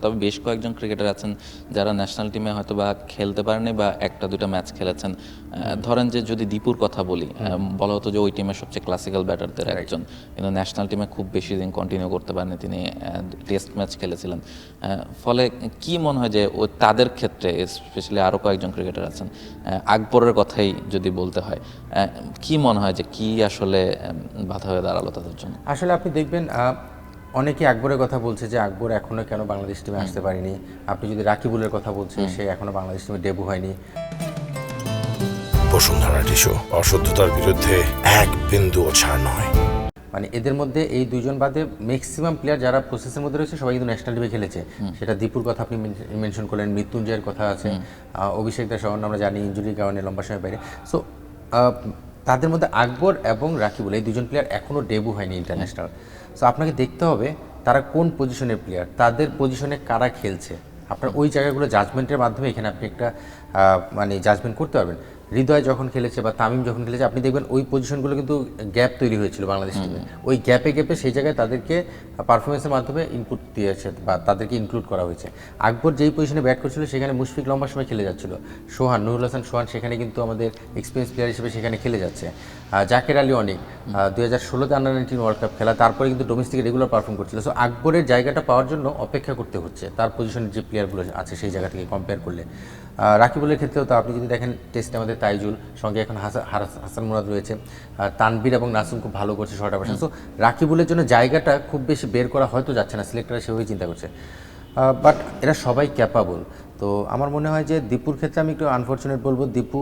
তবে বেশ কয়েকজন ক্রিকেটার আছেন যারা ন্যাশনাল টিমে হয়তো বা খেলতে পারেনি বা একটা দুটা ম্যাচ খেলেছেন। ধরেন যে যদি দীপুর কথা বলি, বলা হতো যে ওই টিমের সবচেয়ে ক্লাসিক্যাল ব্যাটারদের একজন, কিন্তু ন্যাশনাল টিমে খুব বেশি দিন কন্টিনিউ করতে পারেনি, তিনি টেস্ট ম্যাচ খেলেছিলেন। ফলে কি মনে হয় যে তাদের ক্ষেত্রে স্পেশালি আরও কয়েকজন ক্রিকেটার আছেন, আকবরের কথাই যদি বলতে হয়, কি মনে হয় যে কি আসলে বাধা হয়ে দাঁড়ালো তাদের জন্য? আসলে আপনি দেখবেন অনেকে আকবরের কথা বলছে যে আকবর এখনও কেন বাংলাদেশ টিমে আসতে পারেনি। আপনি যদি রাকিবুলের কথা বলছেন, সে এখনও বাংলাদেশ টিমে ডেবু হয়নি। বসুন্ধরা টিস্যু, অশুদ্ধতার বিরুদ্ধে এক বিন্দুও ছাড় নয়। মানে এদের মধ্যে এই দুইজন বাদে ম্যাক্সিমাম প্লেয়ার যারা প্রসেসের মধ্যে রয়েছে সবাই কিন্তু ন্যাশনাল টিমে খেলেছে। সেটা দীপুর কথা আপনি মেনশন করলেন, মৃত্যুঞ্জয়ের কথা আছে, অভিষেক দাস আমরা জানি ইনজুরির কারণে লম্বা সময় বাইরে। সো তাদের মধ্যে আকবর এবং রাকিবুল এই দুজন প্লেয়ার এখনও ডেবু হয়নি ইন্টারন্যাশনাল। সো আপনাকে দেখতে হবে তারা কোন পজিশনের প্লেয়ার, তাদের পজিশনে কারা খেলছে। আপনার ওই জায়গাগুলো জাজমেন্টের মাধ্যমে এখানে আপনি একটা মানে জাজমেন্ট করতে পারবেন। হৃদয় যখন খেলেছে বা তামিম যখন খেলেছে, আপনি দেখবেন ওই পজিশনগুলো কিন্তু গ্যাপ তৈরি হয়েছিল বাংলাদেশ টিমে। ওই গ্যাপে সেই জায়গায় তাদেরকে পারফরমেন্সের মাধ্যমে ইনপুট দিয়েছে বা তাদেরকে ইনক্লুড করা হয়েছে। আকবর যেই পজিশনে ব্যাট করছিল সেখানে মুশফিক লম্বা সময় খেলে যাচ্ছিল, নুরুল হাসান সোহান সেখানে কিন্তু আমাদের এক্সপিরিয়েন্স প্লেয়ার হিসেবে সেখানে খেলে যাচ্ছে। জাকের আলী অনেক 2016-তে আন্ডার-19 ওয়ার্ল্ড কাপ খেলা, তারপরে কিন্তু ডোমেস্টিকে রেগুলার পারফর্ম করছিল। সো আকবরের জায়গাটা পাওয়ার জন্য অপেক্ষা করতে হচ্ছে তার পজিশনের যে প্লেয়ারগুলো আছে সেই জায়গা থেকে কম্পেয়ার করলে। রাকিবুলের ক্ষেত্রেও তো আপনি যদি দেখেন টেস্টে আমাদের তাইজুল, সঙ্গে এখন হাসান মুরাদ রয়েছে, তানভীর এবং নাসুম খুব ভালো করছে শর্ট অপারেশন। সো রাকিবুলের জন্য জায়গাটা খুব বেশি বের করা হয়তো যাচ্ছে না, সিলেক্টররা সেভাবেই চিন্তা করছে। বাট এরা সবাই ক্যাপাবল। তো আমার মনে হয় যে দীপুর ক্ষেত্রে আমি একটু আনফর্চুনেট বলবো, দীপু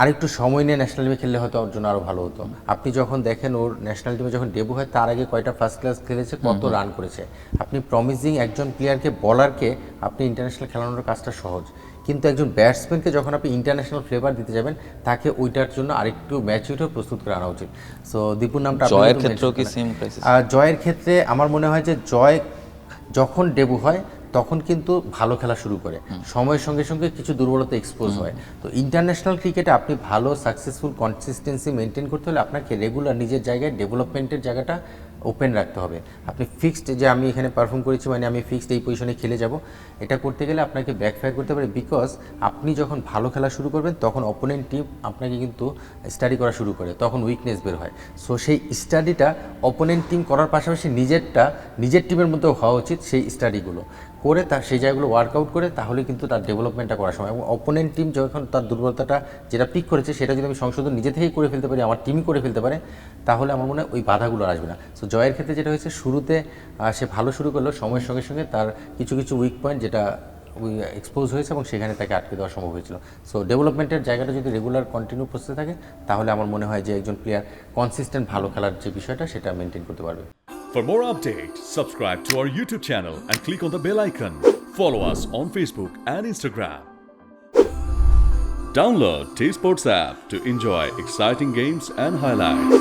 আরেকটু সময় নিয়ে ন্যাশনাল টিমে খেললে হয়তো ওর জন্য আরও ভালো হতো। আপনি যখন দেখেন ওর ন্যাশনাল টিমে যখন ডেবু হয় তার আগে কয়টা ফার্স্ট ক্লাস খেলেছে, কত রান করেছে। আপনি প্রমিজিং একজন প্লেয়ারকে, বলারকে আপনি ইন্টারন্যাশনাল খেলানোর কাজটা সহজ, কিন্তু একজন ব্যাটসম্যানকে যখন আপনি ইন্টারন্যাশনাল ফ্লেভার দিতে যাবেন তাকে ওইটার জন্য আরেকটু ম্যাচিউরও প্রস্তুত করে আনা উচিত। সো দীপুর নামটা জয়ের ক্ষেত্রেও কি সেম ক্রাইসিস? জয়ের ক্ষেত্রে আমার মনে হয় যে জয় যখন ডেবু হয় তখন কিন্তু ভালো খেলা শুরু করে, সময়ের সঙ্গে সঙ্গে কিছু দুর্বলতা এক্সপোজ হয়। তো ইন্টারন্যাশনাল ক্রিকেটে আপনি ভালো সাকসেসফুল কনসিস্টেন্সি মেনটেন করতে হলে আপনাকে রেগুলার নিজের জায়গায় ডেভেলপমেন্টের জায়গাটা ওপেন রাখতে হবে। আপনি ফিক্সড যে আমি এখানে পারফর্ম করেছি মানে আমি ফিক্সড এই পজিশনে খেলে যাব, এটা করতে গেলে আপনাকে ব্যাকফায়ার করতে পারে। বিকজ আপনি যখন ভালো খেলা শুরু করবেন তখন অপোনেন্ট টিম আপনাকে কিন্তু স্টাডি করা শুরু করে, তখন উইকনেস বের হয়। সো সেই স্টাডিটা অপোনেন্ট টিম করার পাশাপাশি নিজের টিমের মধ্যেও হওয়া উচিত। সেই স্টাডিগুলো করে তার সেই জায়গাগুলো ওয়ার্কআউট করে তাহলে কিন্তু তার ডেভেলপমেন্টটা করার সময়, এবং অপোনেন্ট টিম যখন তার দুর্বলতাটা যেটা পিক করেছে সেটা যদি আমি সংশোধন নিজে থেকেই করে ফেলতে পারি, আমার টিমই করে ফেলতে পারে, তাহলে আমার মনে হয় ওই বাধাগুলো আসবে না। সো জয়ের ক্ষেত্রে যেটা হয়েছে, শুরুতে সে ভালো শুরু করলো, সময়ের সঙ্গে সঙ্গে তার কিছু কিছু উইক পয়েন্ট যেটা এক্সপোজ হয়েছে এবং সেখানে তাকে আটকে দেওয়া সম্ভব হয়েছিল। সো ডেভেলপমেন্টের জায়গাটা যদি রেগুলার কন্টিনিউ প্রসেসে থাকে তাহলে আমার মনে হয় যে একজন প্লেয়ার কনসিস্টেন্ট ভালো খেলার যে বিষয়টা সেটা মেনটেন করতে পারবে। For more updates, subscribe to our YouTube channel and click on the bell icon. Follow us on Facebook and Instagram. Download T-Sports app to enjoy exciting games and highlights.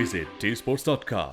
Visit tsports.com.